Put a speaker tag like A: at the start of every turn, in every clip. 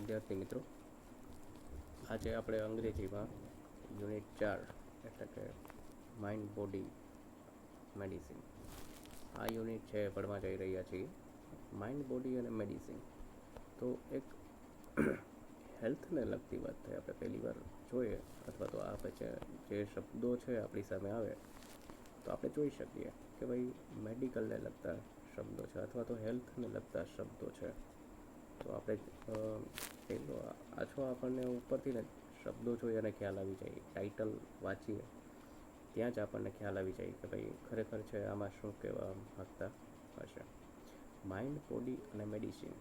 A: વિદ્યાર્થી મિત્રો, આજે આપણે અંગ્રેજીમાં યુનિટ 4 એટલે કે માઇન્ડ બોડી મેડિસિન આ યુનિટ છે ભણવા જઈ રહ્યા છીએ. માઇન્ડ બોડી અને મેડિસિન તો એક હેલ્થને લગતી વાત થઈ. આપણે પહેલી વાર જોઈએ અથવા તો આ પછી જે શબ્દો છે આપણી સામે આવે તો આપણે જોઈ શકીએ કે ભાઈ મેડિકલને લગતા શબ્દો છે અથવા તો હેલ્થને લગતા શબ્દો છે. તો આપણે પહેલો આછો આપણને ઉપરથી ને શબ્દો જોઈ અને ખ્યાલ આવી જાય, ટાઇટલ વાંચીએ ત્યાં જ આપણને ખ્યાલ આવી જાય કે ભાઈ ખરેખર છે આમાં શું કહેવા માગતા હશે. માઇન્ડ, બોડી અને મેડિસિન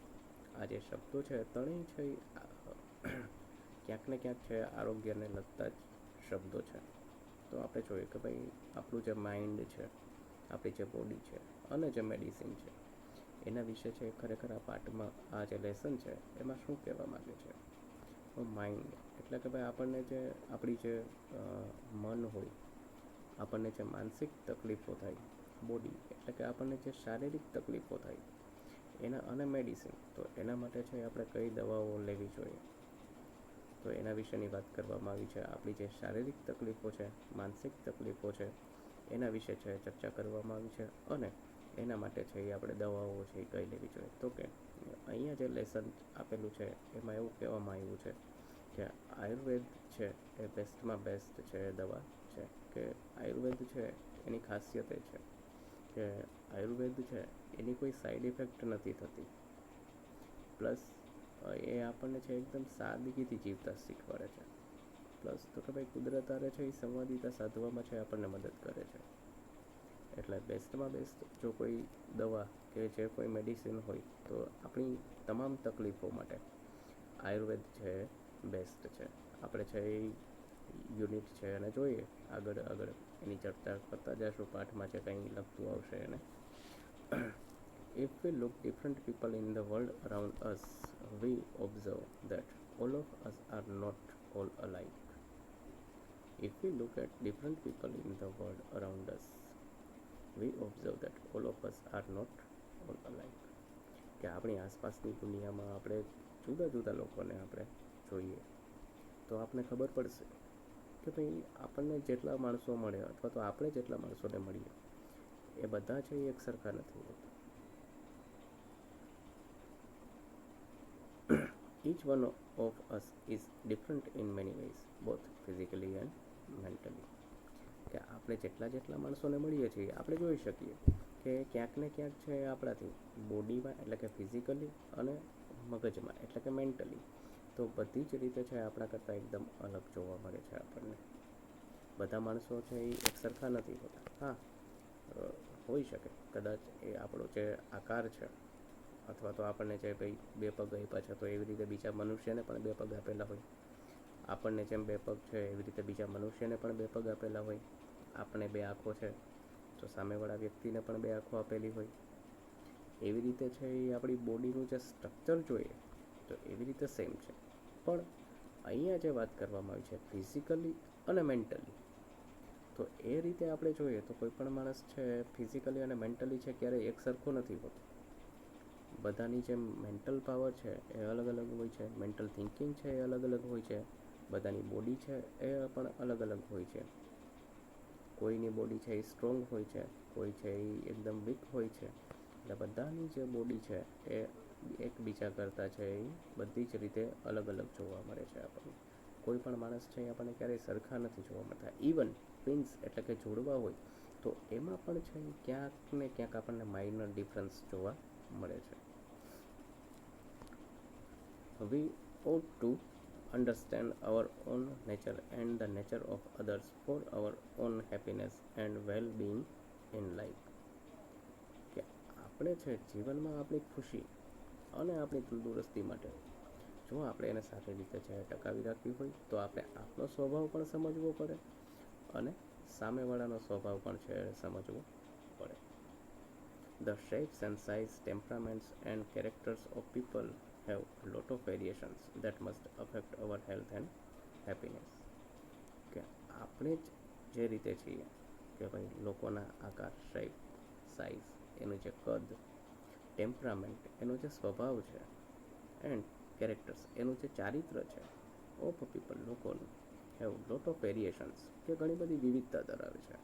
A: આ જે શબ્દો છે ત્રણેય છે ક્યાંક ને ક્યાંક છે આરોગ્યને લગતા જ શબ્દો છે. તો આપણે જોઈએ કે ભાઈ આપણું જે માઇન્ડ છે, આપણી જે બોડી છે અને જે મેડિસિન છે એના વિશે છે ખરેખર આ પાઠમાં આ જે લેસન છે એમાં શું કહેવા માગે છે. માઇન્ડ એટલે કે ભાઈ આપણને જે આપણી જે મન હોય, આપણને જે માનસિક તકલીફો થાય. બોડી એટલે કે આપણને જે શારીરિક તકલીફો થાય એના, અને મેડિસિન તો એના માટે છે આપણે કઈ દવાઓ લેવી જોઈએ. તો એના વિશેની વાત કરવામાં આવી છે. આપણી જે શારીરિક તકલીફો છે, માનસિક તકલીફો છે એના વિશે છે ચર્ચા કરવામાં આવી છે અને એના માટે છે એ આપણે દવાઓ છે એ કઈ લેવી જોઈએ. તો કે અહીંયા જે લેસન આપેલું છે એમાં એવું કહેવામાં આવ્યું છે કે આયુર્વેદ છે એ બેસ્ટમાં બેસ્ટ છે દવા છે. કે આયુર્વેદ છે એની ખાસિયત એ છે કે આયુર્વેદ છે એની કોઈ સાઈડ ઇફેક્ટ નથી થતી. પ્લસ એ આપણને છે એકદમ સાદગીથી જીવતા શીખવાડે છે. પ્લસ તો કે ભાઈ કુદરત આરે છે એ સંવાદિતા સાધવામાં છે આપણને મદદ કરે છે. એટલે બેસ્ટમાં બેસ્ટ જો કોઈ દવા કે જે કોઈ મેડિસિન હોય તો આપણી તમામ તકલીફો માટે આયુર્વેદ છે બેસ્ટ છે. આપણે છે એ યુનિટ છે અને જોઈએ આગળ આગળ એની ચર્ચા કરતા જશું. પાઠમાં છે કંઈ લખતું આવશે એને. If we look different people in the world around us, we observe that all of us are not all alike. If we look at different people in the world around us, we observe that all of us are not all alike. કે આપણી આસપાસની દુનિયામાં આપણે જુદા જુદા લોકોને આપણે જોઈએ તો આપણને ખબર પડશે કે ભાઈ આપણને જેટલા માણસો મળે અથવા તો આપણે જેટલા માણસોને મળીએ એ બધા છે એ એક સરખા નથી હોતા. Each one of us is different in many ways, both physically and mentally. કે આપણે જેટલા માણસોને મળીએ છીએ આપણે જોઈ શકીએ કે ક્યાંક ને ક્યાંક છે આપણાથી બોડીમાં એટલે કે ફિઝિકલી અને મગજમાં એટલે કે મેન્ટલી તો બધી જ રીતે છે આપણા કરતાં એકદમ અલગ જોવા મળે છે આપણને. બધા માણસો છે એ એક સરખા નથી હોતા. હા, હોઈ શકે કદાચ એ આપણો જે આકાર છે અથવા તો આપણને જે ભાઈ બે પગ આપ્યા છે તો એવી રીતે બીજા મનુષ્યને પણ બે પગ આપેલા હોય. આપણને જેમ બે પગ છે એવી રીતે બીજા મનુષ્યને પણ બે પગ આપેલા હોય. આપણે બે આંખો છે તો સામેવાળા વ્યક્તિને પણ બે આંખો આપેલી હોય. એવી રીતે છે એ આપણી બોડીનું જે સ્ટ્રક્ચર જોઈએ તો એવી રીતે સેમ છે. પણ અહીંયા જે વાત કરવામાં આવી છે ફિઝિકલી અને મેન્ટલી તો એ રીતે આપણે જોઈએ તો કોઈ પણ માણસ છે ફિઝિકલી અને મેન્ટલી છે ક્યારેય એક સરખો નથી હોતો. બધાની જે મેન્ટલ પાવર છે એ અલગ અલગ હોય છે, મેન્ટલ થિંકિંગ છે એ અલગ અલગ હોય છે, બધાની બોડી છે એ પણ અલગ અલગ હોય છે. કોઈની બોડી છે એ સ્ટ્રોંગ હોય છે, કોઈ છે એ એકદમ વીક હોય છે. એટલે બધાની જે બોડી છે એ એકબીજા કરતાં છે એ બધી જ રીતે અલગ અલગ જોવા મળે છે આપણને. કોઈ પણ માણસ છે એ આપણને ક્યારેય સરખા નથી જોવા મળતા. ઇવન ટ્વિન્સ એટલે કે જોડવા હોય તો એમાં પણ છે ક્યાંક ને ક્યાંક આપણને માઇનર ડિફરન્સ જોવા મળે છે. We ought to understand our own nature and the nature of others for our own happiness and well-being in life. કે આપણે છે જીવનમાં આપણી ખુશી અને આપણી તંદુરસ્તી માટે જો આપણે એને સારી રીતે છે ટકાવી રાખવી હોય તો આપણે આપણો સ્વભાવ પણ સમજવો પડે અને સામેવાળાનો સ્વભાવ પણ છે સમજવો પડે. The shapes and size, temperaments and characters of people have a lot of variations that must affect our health and happiness. કે આપણે જ જે રીતે છીએ કે ભાઈ લોકોના આકાર, શેપ, સાઇઝ, એનું જે કદ, ટેમ્પરામેન્ટ એનો જે સ્વભાવ છે એન્ડ કેરેક્ટર્સ, એનું જે ચારિત્ર છે ઓફ પીપલ, લોકોનું, હેવ લોટ ઓફ વેરિએશન્સ, કે ઘણી બધી વિવિધતા ધરાવે છે.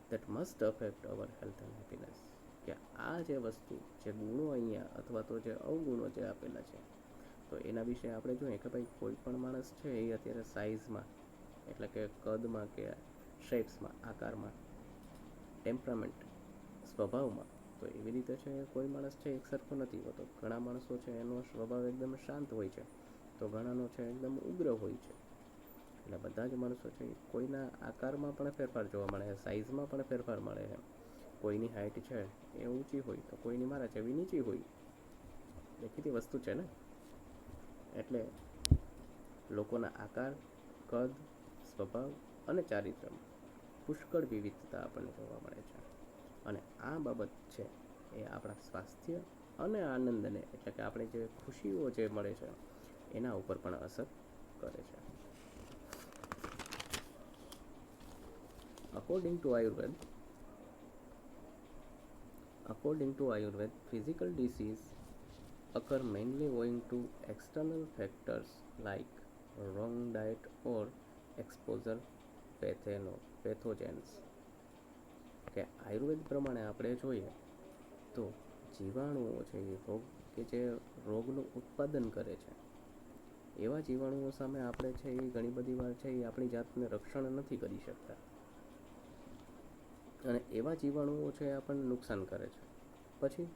A: That must affect hour health and happiness, કે આ જે વસ્તુ, જે ગુણો અહીંયા અથવા તો જે અવગુણો જે આપેલા છે, તો એના વિશે આપણે જોઈએ કે ભાઈ કોઈ પણ માણસ છે એ અત્યારે સાઇઝમાં, એટલે કે કદમાં કે શેપ્સમાં, આકારમાં, ટેમ્પરામેન્ટ, સ્વભાવમાં, તો એવી રીતે છે કોઈ માણસ છે એક સરખો નથી હોતો. ઘણા માણસો છે એનો સ્વભાવ એકદમ શાંત હોય છે, તો ઘણાનો છે એકદમ ઉગ્ર હોય છે. એટલે બધા જ માણસો છે કોઈના આકારમાં પણ ફેરફાર જોવા મળે છે, સાઇઝમાં પણ ફેરફાર મળે છે. કોઈની હાઇટ છે એ ઊંચી હોય તો કોઈની મારા જેવી નીચી હોય, દેખીતી વસ્તુ છે ને. એટલે લોકોના આકાર, કદ, સ્વભાવ અને ચારિત્રમાં પુષ્કળ વિવિધતા આપણને જોવા મળે છે. અને આ બાબત છે એ આપણા સ્વાસ્થ્ય અને આનંદને, એટલે કે આપણે જે ખુશીઓ જે મળે છે એના ઉપર પણ અસર કરે છે. According to Ayurveda, physical disease occur mainly owing to external factors like wrong diet or exposure pathogens. કે આયુર્વેદ પ્રમાણે આપણે જોઈએ તો જીવાણુઓ છે એ રોગ, કે જે રોગનું ઉત્પાદન કરે છે, એવા જીવાણુઓ સામે આપણે છે એ ઘણી બધી વાર છે એ આપણી જાતને રક્ષણ નથી કરી શકતા, અને એવા જીવાણુઓ છે આપણને નુકસાન કરે છે. પછી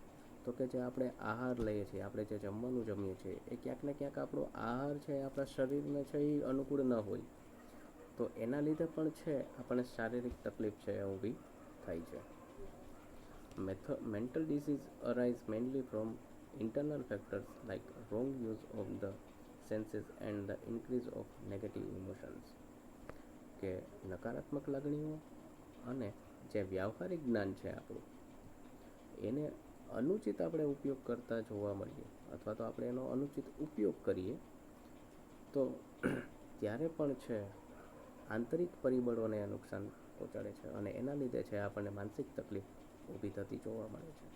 A: તો કે જે આપણે આહાર લઈએ છીએ, આપણે જે જમવાનું જમીએ છીએ, એ ક્યાંક ને ક્યાંક આપણો આહાર છે આપણા શરીરને છે એ અનુકૂળ ન હોય, તો એના લીધે પણ છે આપણને શારીરિક તકલીફ છે એ ઊભી થાય છે. Mental disease arise mainly from internal factors like wrong use of the senses and the increase of negative emotions. કે નકારાત્મક લાગણીઓ અને જે વ્યાવહારિક જ્ઞાન છે આપણું, એને અનુચિત આપણે ઉપયોગ કરતા જોવા મળીએ, અથવા તો આપણે એનો અનુચિત ઉપયોગ કરીએ તો ત્યારે પણ છે આંતરિક પરિબળોને નુકસાન પહોંચાડે છે, અને એના લીધે છે આપણને માનસિક તકલીફ ઊભી થતી જોવા મળે છે.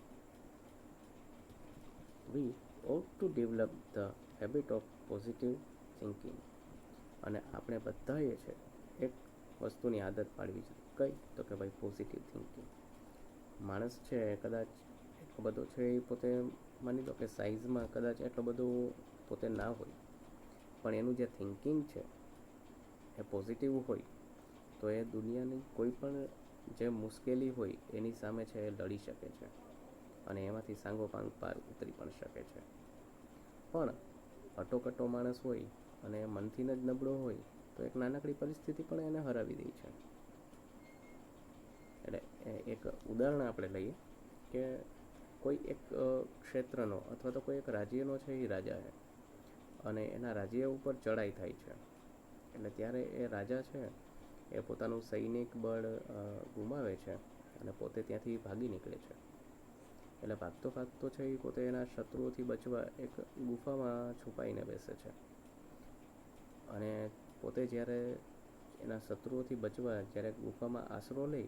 A: We ought to develop the habit of positive thinking. અને આપણે બધાએ છે એક વસ્તુની આદત પાડવી છે, કઈ? તો કે ભાઈ પોઝિટિવ થિંકિંગ. માણસ છે કદાચ એટલો બધો છે એ પોતે માની લો કે સાઇઝમાં કદાચ એટલો બધો પોતે ના હોય, પણ એનું જે થિંકિંગ છે એ પોઝિટિવ હોય, તો એ દુનિયાની કોઈ પણ જે મુશ્કેલી હોય એની સામે છે એ લડી શકે છે, અને એમાંથી સાંગોપાંગ પાર ઉતરી પણ શકે છે. પણ અટોકટો માણસ હોય અને મનથી જ નબળો હોય તો એક નાનકડી પરિસ્થિતિ પણ એને હરાવી દે છે. એટલે એક ઉદાહરણ આપણે લઈએ કે કોઈ એક ક્ષેત્રનો અથવા તો કોઈ એક રાજ્યનો છે એ રાજા છે, અને એના રાજ્ય ઉપર ચડાઈ થાય છે. એટલે ત્યારે એ રાજા છે એ પોતાનું સૈનિક બળ ગુમાવે છે અને પોતે ત્યાંથી ભાગી નીકળે છે. એટલે ભાગતો ભાગતો છે એ પોતે એના શત્રુઓથી બચવા એક ગુફામાં છુપાઈને બેસે છે, અને પોતે જ્યારે એના શત્રુઓથી બચવા જ્યારે ગુફામાં આશરો લે,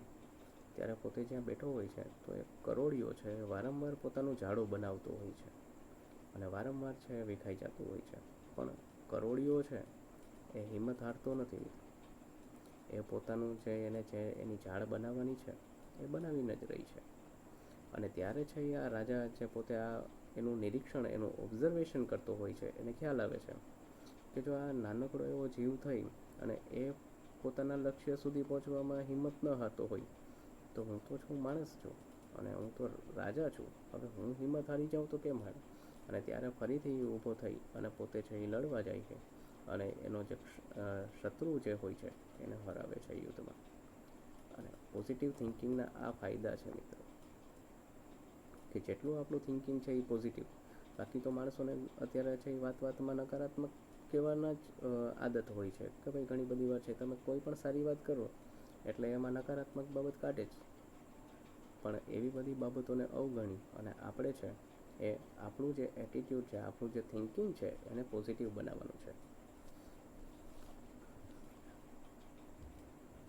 A: ત્યારે પોતે જ્યાં બેઠો હોય છે તો એક કરોળિયો છે વારંવાર પોતાનું ઝાડું બનાવતો હોય છે, અને વારંવાર છે વિખાઈ જતું હોય છે. પણ કરોળિયો છે એ હિંમત હારતો નથી, એ પોતાનું જે એને જે એની ઝાડ બનાવવાની છે એ બનાવીને જ રહી છે. અને ત્યારે છે આ રાજા જે પોતે આ એનું નિરીક્ષણ, એનું ઓબ્ઝર્વેશન કરતો હોય છે, એને ખ્યાલ આવે છે કે જો આ નાનકડો એવો જીવ થઈ અને એ પોતાના લક્ષ્ય સુધી પહોંચવામાં હિંમત ન હારતો હોય, તો હું તો છું માણસ છું અને હું તો રાજા છું, હવે હું હિંમત હારી જાઉં તો કેમ હારે? અને ત્યારે ફરીથી ઊભો થઈ અને પોતે છે એ લડવા જાય છે, અને એનો જે શત્રુ જે હોય છે એને હરાવે છે યુદ્ધમાં. અને પોઝિટિવ થિંકિંગના આ ફાયદા છે મિત્રો, કે જેટલું આપણું થિંકિંગ છે એ પોઝિટિવ. બાકી તો માણસોને અત્યારે છે એ વાતમાં નકારાત્મક કહેવાના જ આદત હોય છે કે ભાઈ ઘણી બધી વાર છે તમે કોઈ પણ સારી વાત કરો એટલે એમાં નકારાત્મક બાબત કાઢે જ. પણ એવી બધી બાબતોને અવગણી અને આપણે છે એ આપણું જે એટીટ્યૂડ છે, આપણું જે થિંકિંગ છે એને પોઝિટિવ બનાવવાનું છે.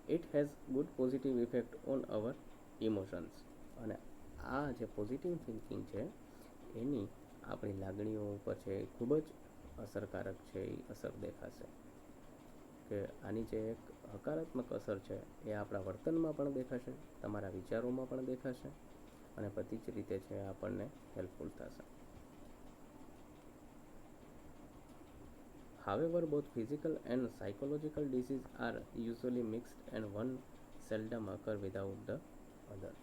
A: It has good positive effect on our emotions. અને આ જે પોઝિટિવ થિંકિંગ છે એની આપણી લાગણીઓ ઉપર છે ખૂબ જ અસરકારક છે એ અસર દેખાશે. કે આની જે એક હકારાત્મક અસર છે એ આપણા વર્તનમાં પણ દેખાશે, તમારા વિચારોમાં પણ દેખાશે અને બધી જ રીતે છે આપણને હેલ્પફુલ થશે. However, both physical and psychological diseases are usually mixed and one seldom occur without the other.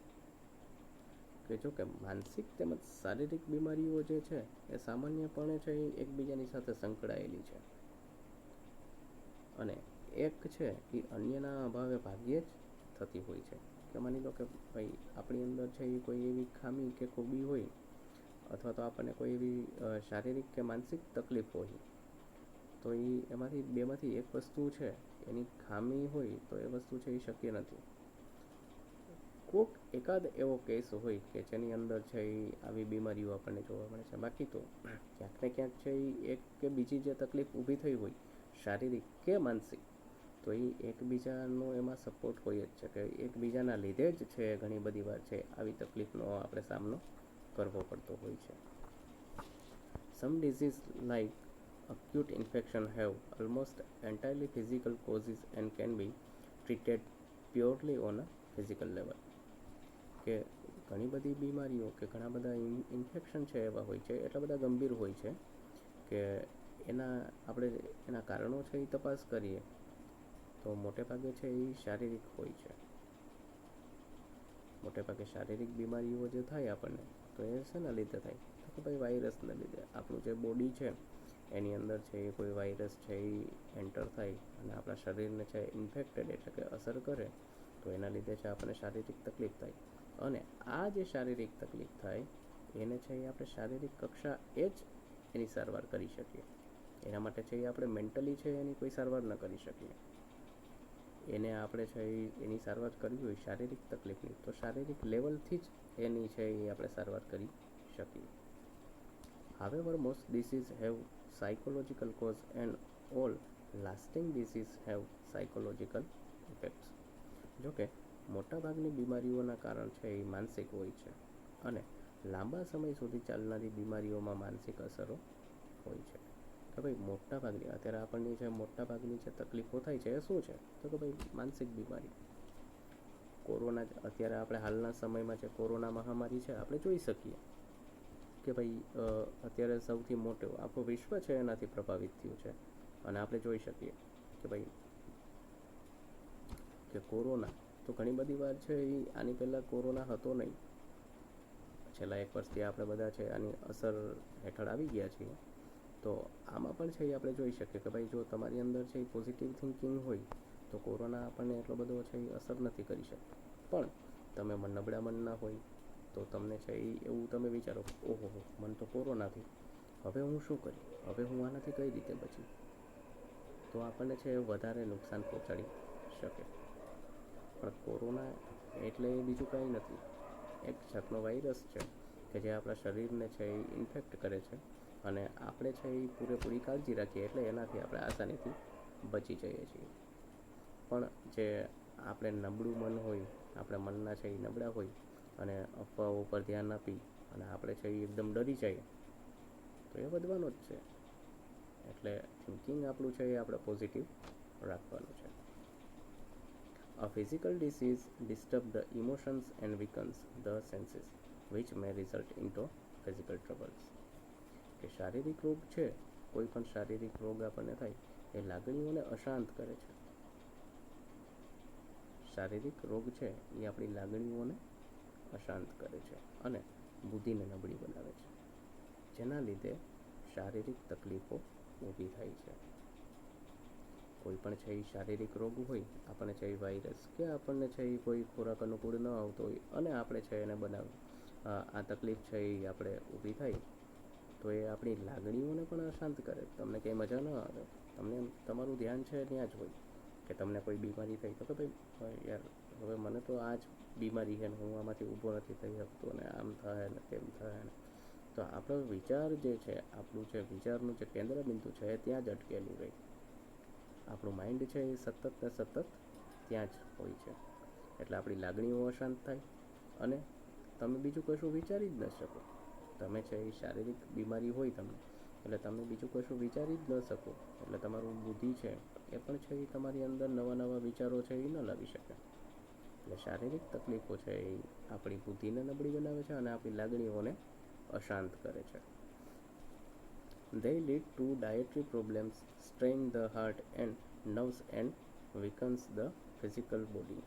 A: કે જો કે માનસિક તેમજ શારીરિક બીમારીઓ જે છે એ સામાન્યપણે છે એ એકબીજાની સાથે સંકળાયેલી છે અને એક છે એ અન્યના અભાવે ભાગ્યે જ થતી હોય છે. કે માની લો કે ભાઈ આપણી અંદર છે એ કોઈ એવી ખામી કે ખૂબી હોય અથવા તો આપણને કોઈ એવી શારીરિક કે માનસિક તકલીફ હોય તો એમાંથી બેમાંથી એક વસ્તુ છે એની ખામી હોય તો એ વસ્તુ છે એ શક્ય નથી. કોક એકાદ એવો કેસ હોય કે જેની અંદર છે એ આવી બીમારીઓ આપણને જોવા મળે છે. બાકી તો ક્યાંક ને ક્યાંક છે એ એક કે બીજી જે તકલીફ ઊભી થઈ હોય શારીરિક કે માનસિક તો એ એકબીજાનો એમાં સપોર્ટ હોય જ છે કે એકબીજાના લીધે જ છે ઘણી બધી વાર છે આવી તકલીફનો આપણે સામનો કરવો પડતો હોય છે. Some disease like acute infection have almost entirely physical causes and can be treated purely on a physical level. કે ઘણી બધી બીમારીઓ કે ઘણા બધા ઇન્ફેક્શન છે એવા હોય છે, એટલા બધા ગંભીર હોય છે કે આપણે એના કારણો છે એ તપાસ કરીએ તો મોટે ભાગે છે એ શારીરિક હોય છે. મોટે ભાગે શારીરિક બીમારીઓ જે થાય આપણને તો એ શેના લીધે થાય તો કે ભાઈ વાયરસના લીધે. આપણું જે બોડી છે એની અંદર છે એ કોઈ વાયરસ છે એ એન્ટર થાય અને આપણા શરીરને છે ઇન્ફેક્ટેડ એટલે કે અસર કરે તો એના લીધે છે આપણને શારીરિક તકલીફ થાય અને આ જે શારીરિક તકલીફ થાય એને છે એ આપણે શારીરિક કક્ષા એ જ એની સારવાર કરી શકીએ. એના માટે છે એ આપણે મેન્ટલી છે એની કોઈ સારવાર ન કરી શકીએ. એને આપણે છે એની સારવાર કરવી હોય શારીરિક તકલીફની તો શારીરિક લેવલથી જ એની છે એ આપણે સારવાર કરી શકીએ. However, most diseases have psychological cause and all lasting diseases have psychological effects. જોકે મોટાભાગની બીમારીઓના કારણ છે એ માનસિક હોય છે અને લાંબા સમય સુધી ચાલનારી બીમારીઓમાં માનસિક અસરો હોય છે. કે ભાઈ મોટાભાગની અત્યારે આપણને જે મોટાભાગની જે તકલીફો થાય છે એ શું છે તો કે ભાઈ માનસિક બીમારી. કોરોના અત્યારે આપણે હાલના સમયમાં જે કોરોના મહામારી છે આપણે જોઈ શકીએ કે ભાઈ અત્યારે સૌથી મોટો આખું વિશ્વ છે એનાથી પ્રભાવિત થયું છે અને આપણે જોઈ શકીએ કે ભાઈ કે કોરોના તો ઘણી બધી વાર છે એ આની પહેલાં કોરોના હતો નહીં. છેલ્લા 1 વર્ષથી આપણે બધા છે આની અસર હેઠળ આવી ગયા છીએ તો આમાં પણ છે એ આપણે જોઈ શકીએ કે ભાઈ જો તમારી અંદર છે એ પોઝિટિવ થિંકિંગ હોય તો કોરોના આપણને એટલો બધો છે એ અસર નથી કરી શકતો. પણ તમે નબળા મનના હોય તો તમને છે એ એવું તમે વિચારો ઓહો મને તો કોરોનાથી હવે હું શું કરું, હવે હું આનાથી કઈ રીતે બચું, તો આપણને છે એ વધારે નુકસાન પહોંચાડી શકે. પણ કોરોના એટલે એ બીજું કંઈ નથી, એક જાતનો વાયરસ છે કે જે આપણા શરીરને છે એ ઇન્ફેક્ટ કરે છે અને આપણે છે એ પૂરેપૂરી કાળજી રાખીએ એટલે એનાથી આપણે આસાનીથી બચી જઈએ છીએ. પણ જે આપણે નબળું મન હોય, આપણા મનના છે એ નબળા હોય અને અફવાઓ પર ધ્યાન આપી અને આપણે છે એ એકદમ ડરી જઈએ તો એ વધવાનું જ છે. એટલે થિંકિંગ આપણું છે એ આપણે પોઝિટિવ રાખવાનું છે. A physical disease disturbs the emotions and weakens the senses, which may result into physical troubles. કે શારીરિક રોગ છે, કોઈ પણ શારીરિક રોગ આપણને થાય એ લાગણીઓને અશાંત કરે છે. શારીરિક રોગ છે એ આપણી લાગણીઓને અશાંત કરે છે અને બુદ્ધિને નબળી બનાવે છે, જેના લીધે શારીરિક તકલીફો ઊભી થાય છે. કોઈ પણ છે એ શારીરિક રોગ હોય, આપણને છે એ વાયરસ કે આપણને છે એ કોઈ ખોરાક અનુકૂળ ન આવતો હોય અને આપણે છે એને આ તકલીફ છે એ આપણે ઊભી થાય તો એ આપણી લાગણીઓને પણ અશાંત કરે. તમને કંઈ મજા ન આવે, તમારું ધ્યાન છે ત્યાં જ હોય કે તમને કોઈ બીમારી થઈ તો કે ભાઈ યાર હવે મને તો આ જ બીમારી છે ને હું આમાંથી ઊભો નથી થઈ શકતો ને આમ થાય ને તેમ થાય ને. તો આપણો વિચાર જે છે, આપણું જે વિચારનું જે કેન્દ્ર બિંદુ છે એ ત્યાં જ અટકેલું રહે. આપણું માઇન્ડ છે એ સતત ને સતત ત્યાં જ હોય છે એટલે આપણી લાગણીઓ અશાંત થાય અને તમે બીજું કશું વિચારી જ ન શકો. તમે છે એ શારીરિક બીમારી હોય તમને એટલે તમે બીજું કશું વિચારી જ ન શકો. એટલે તમારું બુદ્ધિ છે એ પણ છે એ તમારી અંદર નવા નવા વિચારો છે એ ન લાવી શકે. એટલે શારીરિક તકલીફો છે એ આપણી બુદ્ધિને નબળી બનાવે છે અને આપણી લાગણીઓને અશાંત કરે છે. They lead to dietary problems, strain the heart and nerves and weakens the physical body.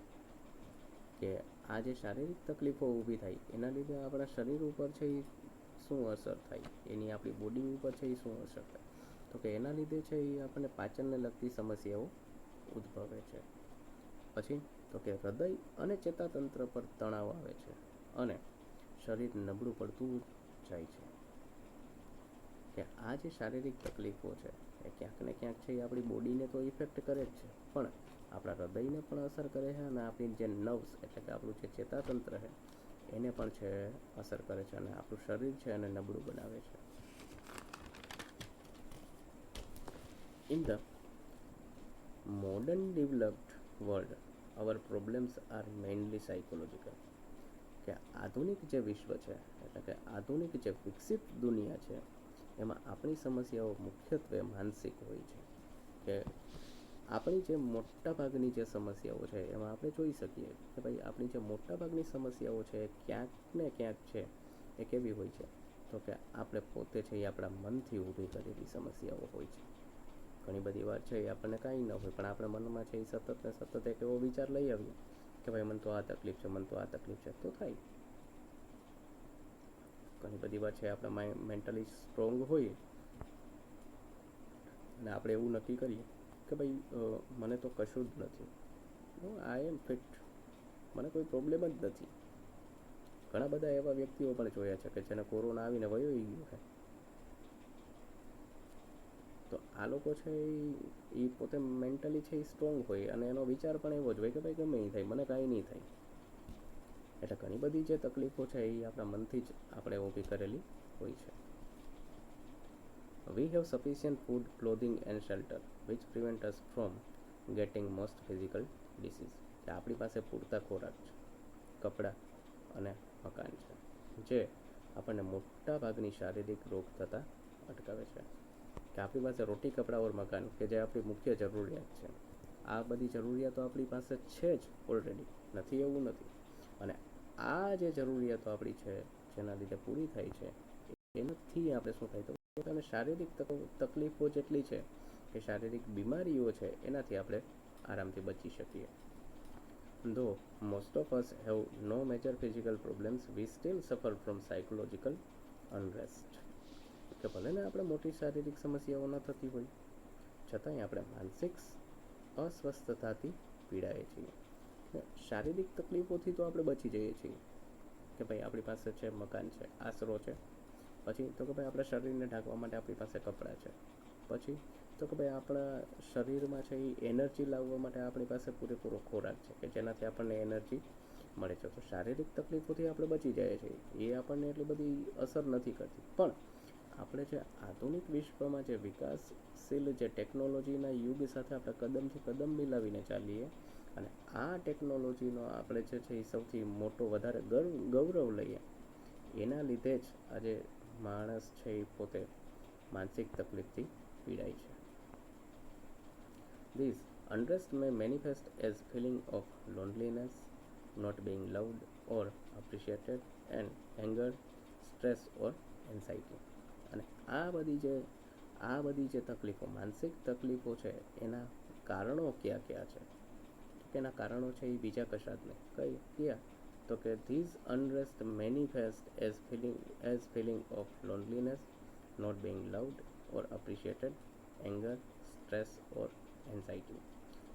A: કે આ જે શારીરિક તકલીફો ઊભી થાય એના લીધે આપણા શરીર ઉપર છે એ શું અસર થાય, એની આપણી બોડી ઉપર છે એ શું અસર થાય, તો કે એના લીધે છે એ આપણને પાચનને લગતી સમસ્યાઓ ઉદ્ભવે છે. પછી તો કે હૃદય અને ચેતાતંત્ર પર તણાવ આવે છે અને શરીર નબળું પડતું જાય છે. કે આ જે શારીરિક તકલીફો છે એ ક્યાંક ને ક્યાંક છે એ આપણી બોડીને તો ઇફેક્ટ કરે જ છે, પણ આપણા હૃદયને પણ અસર કરે છે અને આપણી જે નર્વ્સ એટલે કે આપણું જે ચેતાતંત્ર છે એને પણ છે અસર કરે છે અને આપણું શરીર છે એને નબળું બનાવે છે. In the modern developed world, our problems are mainly psychological. કે આધુનિક જે વિશ્વ છે એટલે કે આધુનિક જે વિકસિત દુનિયા છે એમાં આપણી સમસ્યાઓ મુખ્યત્વે માનસિક હોય છે. કે આપણી જે મોટા ભાગની જે સમસ્યાઓ છે એમાં આપણે જોઈ શકીએ કે ભાઈ આપણી જે મોટા ભાગની સમસ્યાઓ છે ક્યાંક ને ક્યાંક છે એ કેવી હોય છે, તો કે આપણે પોતે છે એ આપણા મનથી ઊભી કરેલી સમસ્યાઓ હોય છે. ઘણી બધી વાર છે એ આપણને કાંઈ ન હોય પણ આપણે મનમાં છે એ સતત ને સતત એક એવો વિચાર લઈ આવીએ કે ભાઈ મને તો આ તકલીફ છે, મને તો આ તકલીફ છે, તો થાય. ઘણી બધી વાર છે આપણે મેન્ટલી સ્ટ્રોંગ હોઈએ અને આપણે એવું નક્કી કરીએ કે ભાઈ મને તો કશું જ નથી, આઈ એમ ફિટ, મને કોઈ પ્રોબ્લેમ જ નથી. ઘણા બધા એવા વ્યક્તિઓ પણ જોયા છે કે જેને કોરોના આવીને વયો ગયો છે, તો આ લોકો છે એ પોતે મેન્ટલી છે એ સ્ટ્રોંગ હોય અને એનો વિચાર પણ એવો જ હોય કે ભાઈ ગમે એ થાય, મને કાંઈ નહીં થાય. એટલે ઘણી બધી જે તકલીફો છે એ આપણા મનથી જ આપણે ઊભી કરેલી હોય છે. We have sufficient food, clothing and shelter which prevent us from getting most physical disease. કે આપણી પાસે પૂરતા ખોરાક છે, કપડાં અને મકાન છે જે આપણને મોટા ભાગની શારીરિક રોગ થતા અટકાવે છે. કે આપણી પાસે રોટી, કપડાં ઓર મકાન કે જે આપણી મુખ્ય જરૂરિયાત છે, આ બધી જરૂરિયાતો આપણી પાસે છે જ ઓલરેડી, નથી એવું નથી. અને આ જે જરૂરિયાતો આપણી છે જેના લીધે પૂરી થાય છે એનાથી આપણે શું થાય તો અને શારીરિક તકલીફો જેટલી છે કે શારીરિક બીમારીઓ છે એનાથી આપણે આરામથી બચી શકીએ. Though most of us have no major physical problems, we still suffer from psychological unrest. કે ભલે ને આપણે મોટી શારીરિક સમસ્યાઓ ન થતી હોય છતાંય આપણે માનસિક અસ્વસ્થતાથી પીડાઈએ છીએ. શારીરિક તકલીફોથી તો આપણે બચી જઈએ છીએ કે ભાઈ આપણી પાસે છે મકાન છે, આશરો છે, પછી તો કે ભાઈ આપણા શરીરને ઢાંકવા માટે આપણી પાસે કપડાં છે, પછી તો કે ભાઈ આપણા શરીરમાં છે એ એનર્જી લાવવા માટે આપણી પાસે પૂરેપૂરો ખોરાક છે કે જેનાથી આપણને એનર્જી મળે છે. તો શારીરિક તકલીફોથી આપણે બચી જાય છે, એ આપણને એટલી બધી અસર નથી કરતી. પણ આપણે જે આધુનિક વિશ્વમાં જે વિકાસશીલ જે ટેકનોલોજીના યુગ સાથે આપણે કદમથી કદમ મિલાવીને ચાલીએ અને આ ટેકનોલોજીનો આપણે જે છે એ સૌથી મોટો વધારે ગૌરવ લઈએ એના લીધે જ આજે માણસ છે એ પોતે માનસિક તકલીફથી પીડાય છે. This unrest may manifest as feeling of loneliness, not being loved or appreciated, and anger, stress or anxiety. અને આ બધી જે તકલીફો માનસિક તકલીફો છે એના કારણો કયા કયા છે, એના કારણો છે એ બીજા કશા જ નહીં, કયા તો કે these unrest manifest as feeling of loneliness, not being loved or appreciated, anger, stress or anxiety.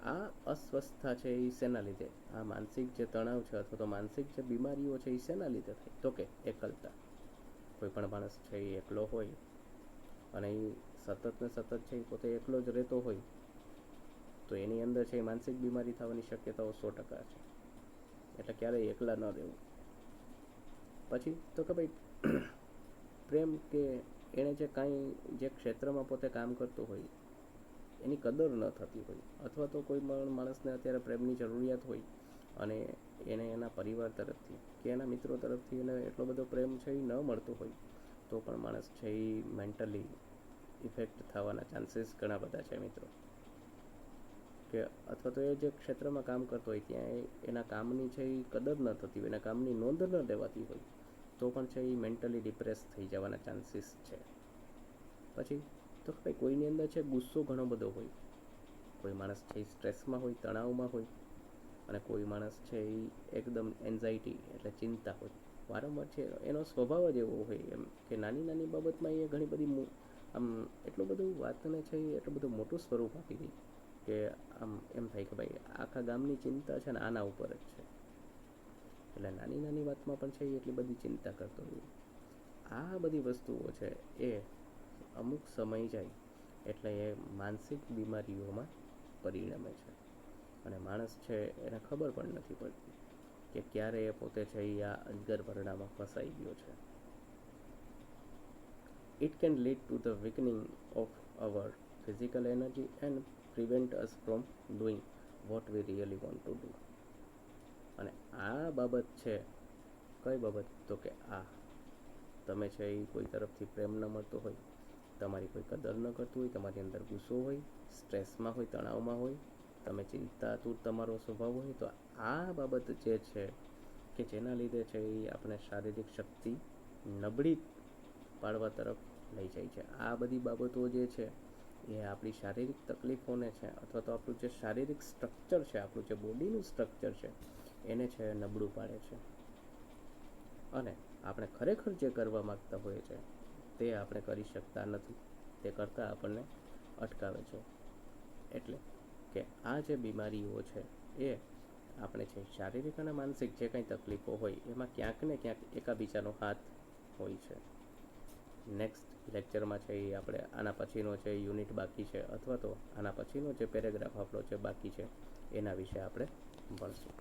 A: આ અસ્વસ્થતા છે એ શેના લીધે, આ માનસિક જે તણાવ છે અથવા તો માનસિક જે બીમારીઓ છે એ શેના લીધે થાય તો કે એકલતા. કોઈ પણ માણસ છે એ એકલો હોય અને એ સતત ને સતત છે એ પોતે એકલો જ રહેતો હોય તો એની અંદર છે એ માનસિક બીમારી થવાની શક્યતાઓ 100% છે. એટલે ક્યારેય એકલા ન રહેવું. પછી તો કે ભાઈ પ્રેમ કે એણે જે કાંઈ જે ક્ષેત્રમાં પોતે કામ કરતો હોય એની કદર ન થતી હોય અથવા તો કોઈ માણસને અત્યારે પ્રેમની જરૂરિયાત હોય અને એને એના પરિવાર તરફથી કે એના મિત્રો તરફથી એને એટલો બધો પ્રેમ છે એ ન મળતો હોય તો પણ માણસ છે એ મેન્ટલી ઇફેક્ટ થવાના ચાન્સીસ ઘણા બધા છે મિત્રો. કે અથવા તો એ જે ક્ષેત્રમાં કામ કરતો હોય ત્યાં એના કામની છે એ કદર ન થતી હોય, એના કામની નોંધ ન લેવાતી હોય તો પણ છે એ મેન્ટલી ડિપ્રેસ થઈ જવાના ચાન્સીસ છે. પછી તો ભાઈ કોઈની અંદર છે ગુસ્સો ઘણો બધો હોય, કોઈ માણસ છે એ સ્ટ્રેસમાં હોય, તણાવમાં હોય, અને કોઈ માણસ છે એ એકદમ એન્ઝાયટી એટલે ચિંતા હોય. વારંવાર છે એનો સ્વભાવ જ એવો હોય એમ કે નાની નાની બાબતમાં એ ઘણી બધી આમ એટલું બધું વાતને છે એ એટલું બધું મોટું સ્વરૂપ આપી દે કે આમ એમ થાય કે ભાઈ આખા ગામની ચિંતા છે ને આના ઉપર જ છે. એટલે નાની નાની વાતમાં પણ છે એ એટલી બધી ચિંતા કરતો હોય. આ બધી વસ્તુઓ છે એ અમુક સમય જાય એટલે એ માનસિક બીમારીઓમાં પરિણમે છે, અને માણસ છે એને ખબર પણ નથી પડતી કે ક્યારે એ પોતે છે એ આ અજગર ભરડામાં ફસાઈ ગયો છે. It can lead to the weakening of our physical energy and prevent us from doing what we really want to do. અને આ બાબત છે, કઈ બાબત? તો કે આ તમે છે એ કોઈ તરફથી પ્રેમ ન મળતો હોય, તમારી કોઈ કદર ન કરતું હોય, તમારી અંદર ગુસ્સો હોય, સ્ટ્રેસમાં હોય, તણાવમાં હોય, તમે ચિંતાતુર તમારો સ્વભાવ હોય, તો આ બાબત જે છે કે જેના લીધે છે એ આપણે શારીરિક શક્તિ નબળી પાડવા તરફ લઈ જાય છે. આ બધી બાબતો જે છે એ આપણી શારીરિક તકલીફોને છે અથવા તો આપણું જે શારીરિક સ્ટ્રક્ચર છે, આપણું જે બોડીનું સ્ટ્રક્ચર છે એને છે નબળું પાડે છે, અને આપણે ખરેખર જે કરવા માગતા હોઈએ છે તે આપણે કરી શકતા નથી, તે કરતાં આપણને અટકાવે છે. એટલે કે આ જે બીમારીઓ છે એ આપણે છે શારીરિક અને માનસિક જે કંઈ તકલીફો હોય એમાં ક્યાંક ને ક્યાંક એકાબીજાનો હાથ હોય છે. નેક્સ્ટ લેક્ચરમાં છે એ આપણે આના પછીનો જે યુનિટ બાકી છે અથવા તો આના પછીનો જે પેરેગ્રાફ આપણો જે બાકી છે એના વિશે આપણે ભણશું.